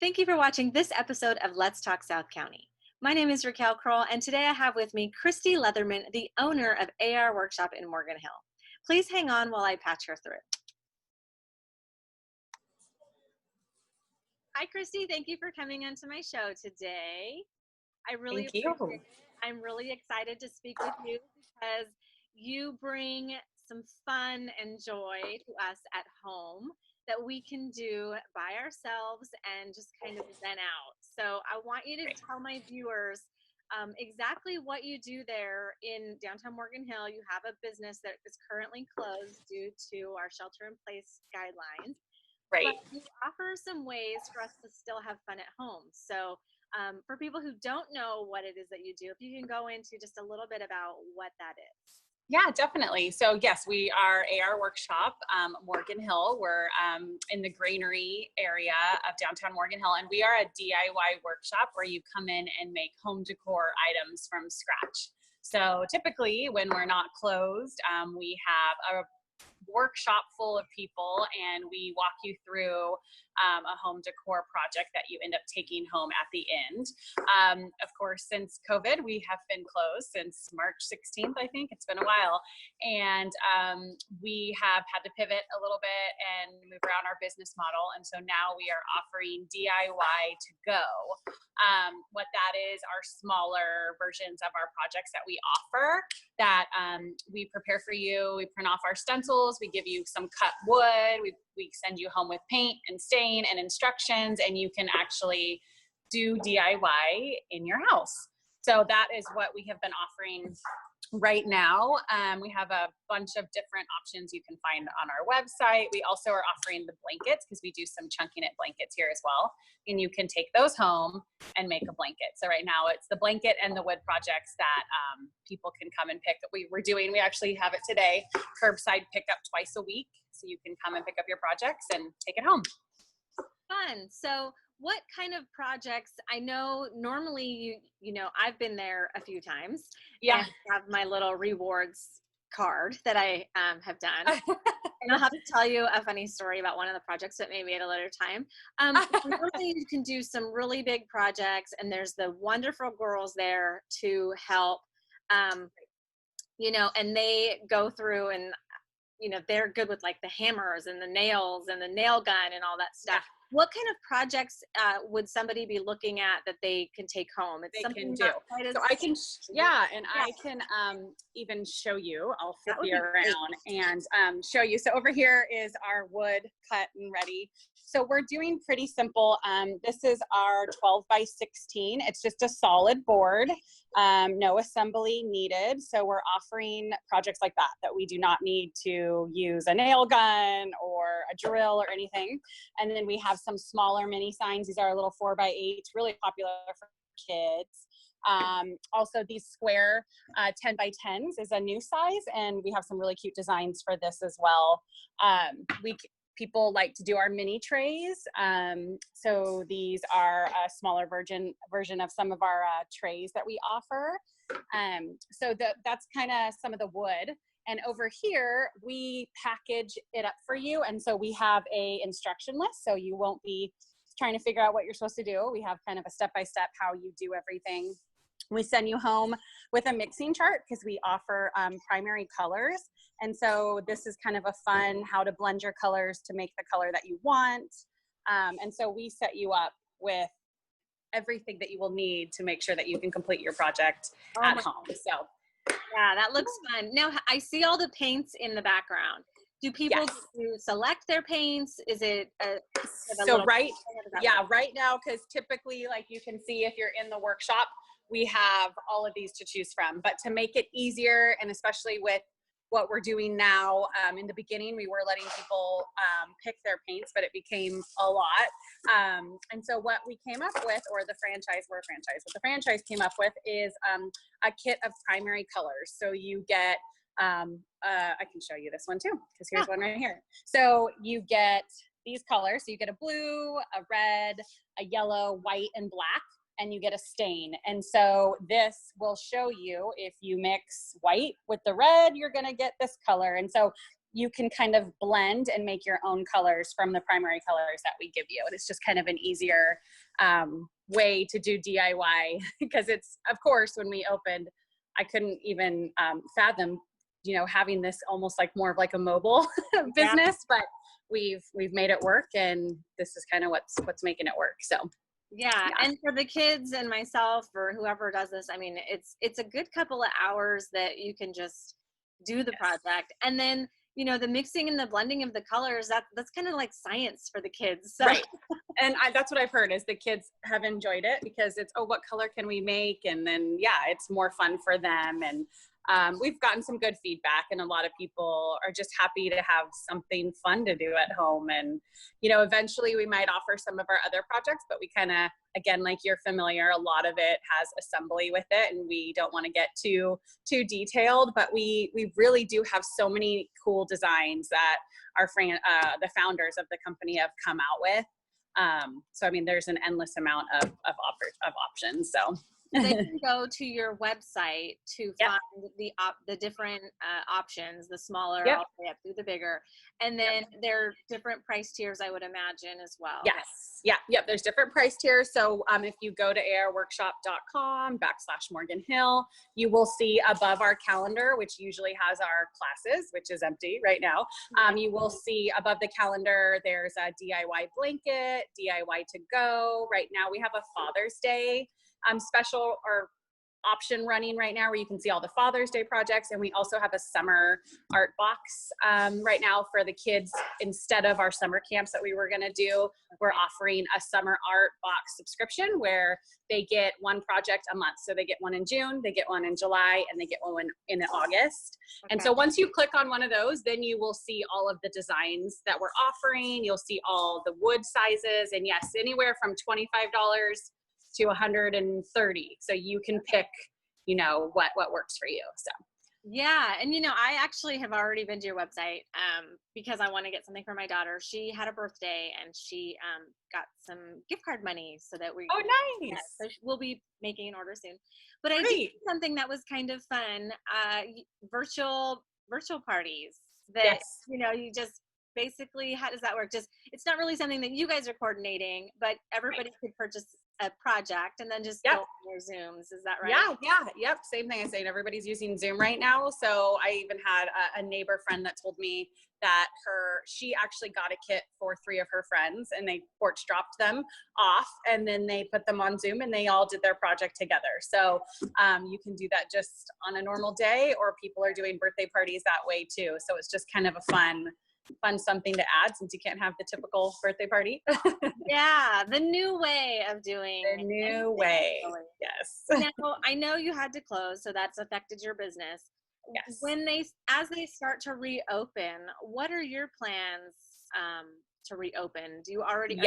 Thank you for watching this episode of Let's Talk South County. My name is Raquel Crowell, and today I have with me Kristi Leatherman, the owner of AR Workshop in Morgan Hill. Please hang on while I patch her through. Hi, Kristi. Thank you for coming onto my show today. I really Thank you. appreciate it. I'm really excited to speak with you because you bring some fun and joy to us at home that we can do by ourselves and just kind of zen out. So I want you to tell my viewers exactly what you do there in downtown Morgan Hill. You have a business that is currently closed due to our shelter-in-place guidelines. Right. But you offer some ways for us to still have fun at home. So for people who don't know what it is that you do, if you can go into just a little bit about what that is. Yeah, definitely. So yes, we are AR Workshop, Morgan Hill. We're in the Granary area of downtown Morgan Hill, and we are a DIY workshop where you come in and make home decor items from scratch. So typically when we're not closed, we have a workshop full of people and we walk you through a home decor project that you end up taking home at the end. Of course, since COVID, we have been closed since March 16th, I think. It's been a while. And we have had to pivot a little bit and move around our business model. And so now we are offering DIY to go. What that is are smaller versions of our projects that we offer that we prepare for you. We print off our stencils. We give you some cut wood. We send you home with paint and stain and instructions, and you can actually do DIY in your house. So that is what we have been offering right now. We have a bunch of different options you can find on our website. We also are offering the blankets because we do some chunky knit blankets here as well. And you can take those home and make a blanket. So right now it's the blanket and the wood projects that people can come and pick. We actually have it today, curbside pickup twice a week. So you can come and pick up your projects and take it home. Fun. So what kind of projects? I know normally you know I've been there a few times. Yeah. And have my little rewards card that I have done. And I'll have to tell you a funny story about one of the projects, but maybe at a later time. Normally you can do some really big projects, and there's the wonderful girls there to help. And they go through and they're good with like the hammers and the nails and the nail gun and all that stuff. Yeah. What kind of projects would somebody be looking at that they can take home? It's something so I can, I can even show you. I'll flip you around and show you. So over here is our wood cut and ready. So we're doing pretty simple. This is our 12 by 16. It's just a solid board, no assembly needed. So we're offering projects like that we do not need to use a nail gun or a drill or anything. And then we have some smaller mini signs. These are a little 4 by 8, really popular for kids. Also these square 10 by 10s is a new size, and we have some really cute designs for this as well. People like to do our mini trays. So these are a smaller version of some of our trays that we offer. So that's kind of some of the wood. And over here, we package it up for you. And so we have a instruction list. So you won't be trying to figure out what you're supposed to do. We have kind of a step-by-step how you do everything. We send you home with a mixing chart because we offer primary colors. And so this is kind of a fun how to blend your colors to make the color that you want. And so we set you up with everything that you will need to make sure that you can complete your project at home. So yeah, that looks fun. Now I see all the paints in the background. Do people select their paints? Is it right now, because typically, like you can see if you're in the workshop, we have all of these to choose from. But to make it easier, and especially with what we're doing now, in the beginning, we were letting people pick their paints, but it became a lot. And so what we came up with, or the franchise came up with is a kit of primary colors. So you get, I can show you this one too, because here's one right here. So you get these colors. So you get a blue, a red, a yellow, white, and black. And you get a stain. And so this will show you if you mix white with the red, you're going to get this color. And so you can kind of blend and make your own colors from the primary colors that we give you. And it's just kind of an easier way to do DIY because it's, of course, when we opened, I couldn't even fathom, having this almost like more of like a mobile business, but we've made it work, and this is kind of what's making it work. So yeah. And for the kids and myself or whoever does this, I mean, it's a good couple of hours that you can just do the project. And then, the mixing and the blending of the colors, that's kind of like science for the kids. So. Right. And that's what I've heard is the kids have enjoyed it because it's, what color can we make? And then, it's more fun for them. And we've gotten some good feedback, and a lot of people are just happy to have something fun to do at home. And, eventually we might offer some of our other projects, but we kind of, again, like you're familiar, a lot of it has assembly with it, and we don't want to get too detailed, but we really do have so many cool designs that the founders of the company have come out with. So, I mean, there's an endless amount of options. So they can go to your website to find the different options, the smaller all the way up through the bigger. And then there are different price tiers, I would imagine, as well. Yes. Yep. There's different price tiers. So if you go to arworkshop.com/Morgan Hill, you will see above our calendar, which usually has our classes, which is empty right now. You will see above the calendar, there's a DIY blanket, DIY to go. Right now we have a Father's Day special or option running right now where you can see all the Father's Day projects. And we also have a summer art box right now for the kids. Instead of our summer camps that we were going to do, we're offering a summer art box subscription where they get one project a month. So they get one in June, they get one in July, and they get one in August. Okay. And so once you click on one of those, then you will see all of the designs that we're offering. You'll see all the wood sizes, and yes, anywhere from $25 to 130. So you can pick, what works for you. So. Yeah. And, I actually have already been to your website because I want to get something for my daughter. She had a birthday and she got some gift card money so that we. Oh, nice. So we'll be making an order soon. But I did something that was kind of fun, virtual parties that, you just basically, how does that work? It's not really something that you guys are coordinating, but everybody could purchase a project and then just go on their Zooms. Is that right? Yep. Same thing I say. Everybody's using Zoom right now. So I even had a neighbor friend that told me that she actually got a kit for 3 of her friends, and they porch dropped them off, and then they put them on Zoom, and they all did their project together. So you can do that just on a normal day, or people are doing birthday parties that way too. So it's just kind of a fun something to add since you can't have the typical birthday party. Yeah, the new way of doing the new way. Yes. Now, I know you had to close, so that's affected your business. Yes. As they start to reopen, what are your plans to reopen? Are you already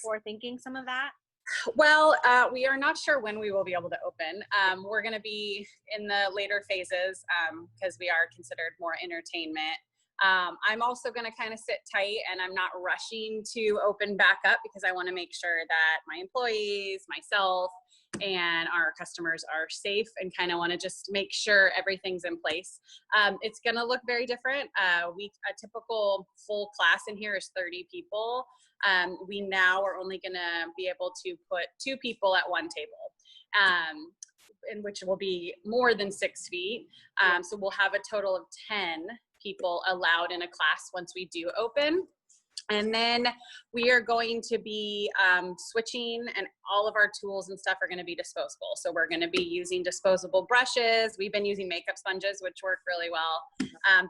forethinking some of that? Well, we are not sure when we will be able to open. We're going to be in the later phases because we are considered more entertainment. I'm also going to kind of sit tight, and I'm not rushing to open back up because I want to make sure that my employees, myself, and our customers are safe, and kind of want to just make sure everything's in place. It's going to look very different. A typical full class in here is 30 people. We now are only going to be able to put 2 people at one table. In which will be more than 6 feet. So we'll have a total of 10 people allowed in a class once we do open. And then we are going to be switching, and all of our tools and stuff are going to be disposable. So we're going to be using disposable brushes. We've been using makeup sponges, which work really well.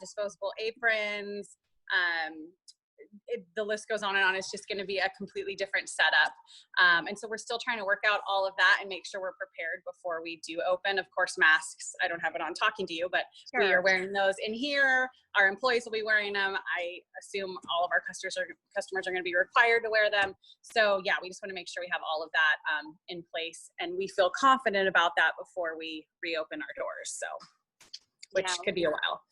Disposable aprons. The list goes on and on. It's just going to be a completely different setup. And so we're still trying to work out all of that and make sure we're prepared before we do open. Of course, masks, I don't have it on talking to you, but sure, we are wearing those in here. Our employees will be wearing them. I assume all of our customers are going to be required to wear them. So yeah, we just want to make sure we have all of that in place, and we feel confident about that before we reopen our doors. So, which could be a while.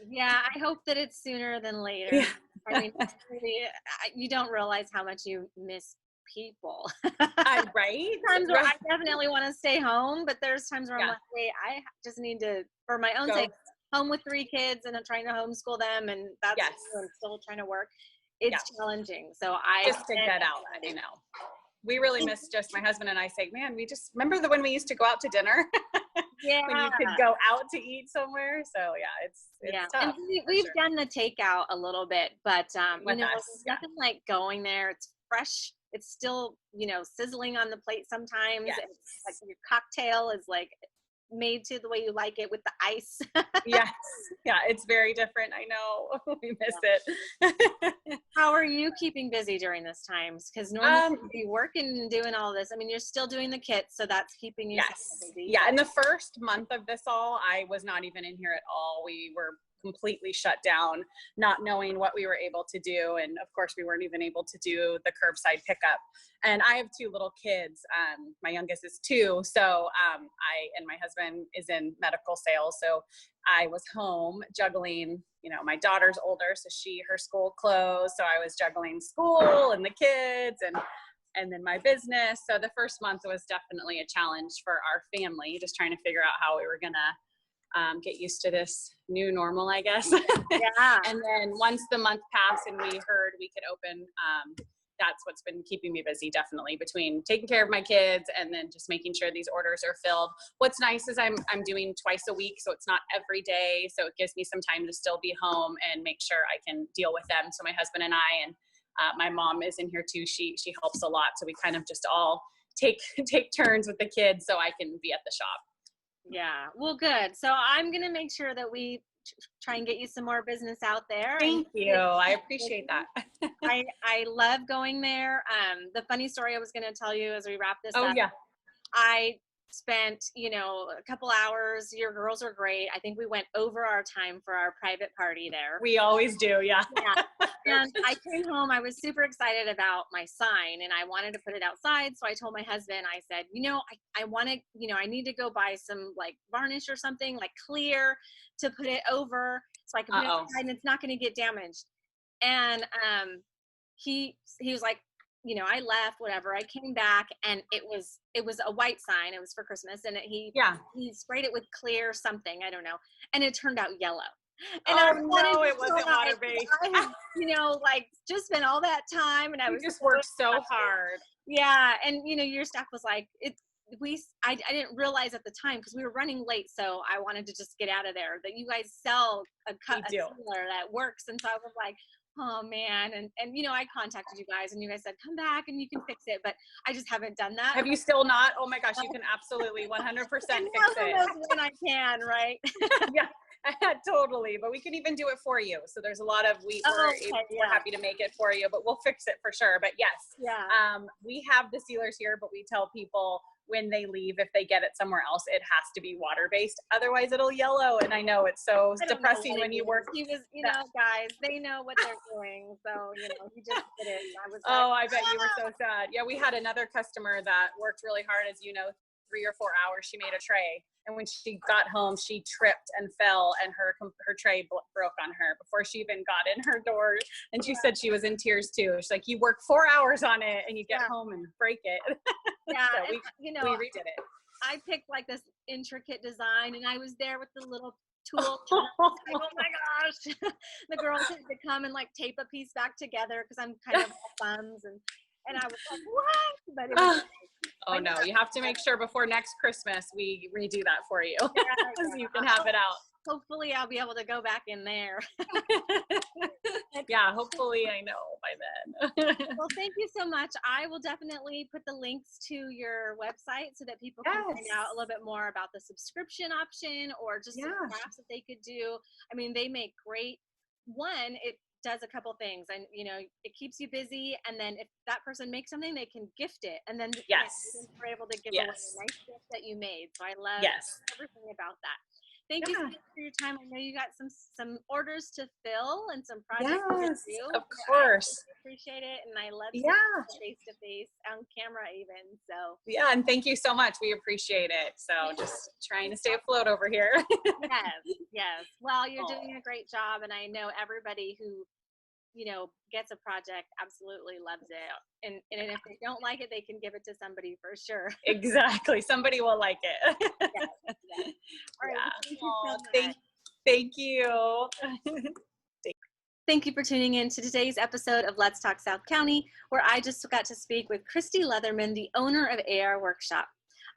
Yeah, I hope that it's sooner than later. Yeah. I mean, really, you don't realize how much you miss people. Right? Times where I definitely want to stay home, but there's times where I'm like, wait, I just need to, for my own sake, home with 3 kids and I'm trying to homeschool them, and that's Yes. I'm still trying to work. It's challenging. So just to get out, we really miss, just my husband and I say, man, we just remember when we used to go out to dinner. When you could go out to eat somewhere. So yeah, it's tough. And we've done the takeout a little bit, but you know, there's nothing like going there. It's fresh. It's still, you know, sizzling on the plate sometimes. Yes. It's like your cocktail is like made to the way you like it with the ice. Yes. Yeah, it's very different. I know. We miss it. How are you keeping busy during this time? Because normally you'd be working and doing all this. I mean, you're still doing the kits, so that's keeping you busy. Yeah, in the first month of this all, I was not even in here at all. We were completely shut down, not knowing what we were able to do. And of course, we weren't even able to do the curbside pickup. And I have 2 little kids. My youngest is 2. So my husband is in medical sales. So I was home juggling, you know, my daughter's older, so her school closed. So I was juggling school and the kids and then my business. So the first month was definitely a challenge for our family, just trying to figure out how we were gonna get used to this new normal, I guess. Yeah. And then once the month passed and we heard we could open, that's what's been keeping me busy, definitely, between taking care of my kids and then just making sure these orders are filled. What's nice is I'm doing twice a week, so it's not every day. So it gives me some time to still be home and make sure I can deal with them. So my husband and I, and my mom is in here too. She helps a lot. So we kind of just all take turns with the kids so I can be at the shop. Yeah. Well, good. So I'm going to make sure that we try and get you some more business out there. Thank you. I appreciate that. I love going there. The funny story I was going to tell you as we wrap this up. Oh, yeah. I spent, you know, a couple hours. Your girls are great. I think we went over our time for our private party there. We always do. Yeah. And I came home. I was super excited about my sign and I wanted to put it outside. So I told my husband, I said, you know, I want to, you know, I need to go buy some like varnish or something like clear to put it over so I can put it outside and it's not going to get damaged. And he was like, you know, I left, whatever. I came back and it was a white sign. It was for Christmas. And he sprayed it with clear something. I don't know. And it turned out yellow. And no, it wasn't water-based. I had, you know, like just spent all that time and I was just worked so hard. Yeah. And, you know, your staff was like, I didn't realize at the time because we were running late. So I wanted to just get out of there that you guys sell a sealer that works. And so I was like, oh man. And, you know, I contacted you guys and you guys said, come back and you can fix it. But I just haven't done that. Have you still not? Oh my gosh, you can absolutely 100% fix it. When I can, right? Yeah. Totally, but we can even do it for you. So there's a lot of we're happy to make it for you, but we'll fix it for sure. But yes, we have the sealers here, but we tell people when they leave, if they get it somewhere else, it has to be water-based. Otherwise, it'll yellow. And I know it's so depressing when you work. He was, you know, guys, they know what they're doing. So, you know, he just did it. I was I bet you were so sad. Yeah, we had another customer that worked really hard, as you know, 3 or 4 hours. She made a tray. And when she got home, she tripped and fell and her tray broke on her before she even got in her door. And she said she was in tears too. She's like, you work 4 hours on it and you get home and break it. Yeah. So we redid it. I picked like this intricate design and I was there with the little tool. Like, oh my gosh. The girls had to come and like tape a piece back together because I'm kind of thumbs and I was like, what? But it was oh no, you have to make sure before next Christmas we redo that for you. So you can have it out. Hopefully I'll be able to go back in there. Yeah, hopefully I know by then. Well, thank you so much. I will definitely put the links to your website so that people can find out a little bit more about the subscription option or just some crafts that they could do. I mean, they make great, it does a couple things and you know it keeps you busy and then if that person makes something they can gift it and then we're able to give away a nice gift that you made. So I love everything about that. Thank you so much for your time. I know you got some orders to fill and some projects to do. Of course. I appreciate it and I love face to face on camera even. So and thank you so much. We appreciate it. So just trying to stay afloat over here. Yes. Well, you're doing a great job and I know everybody who you know, gets a project, absolutely loves it. And if they don't like it, they can give it to somebody for sure. Exactly. Somebody will like it. Yes. All right. Thank you so much. Thank you. Thank you for tuning in to today's episode of Let's Talk South County, where I just got to speak with Kristi Leatherman, the owner of AR Workshop.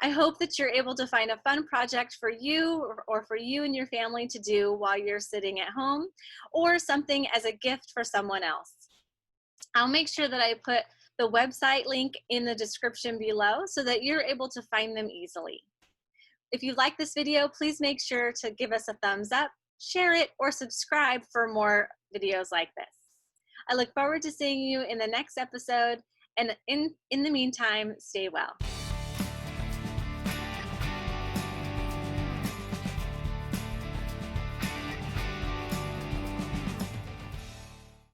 I hope that you're able to find a fun project for you or for you and your family to do while you're sitting at home, or something as a gift for someone else. I'll make sure that I put the website link in the description below so that you're able to find them easily. If you like this video, please make sure to give us a thumbs up, share it, or subscribe for more videos like this. I look forward to seeing you in the next episode, and in the meantime, stay well.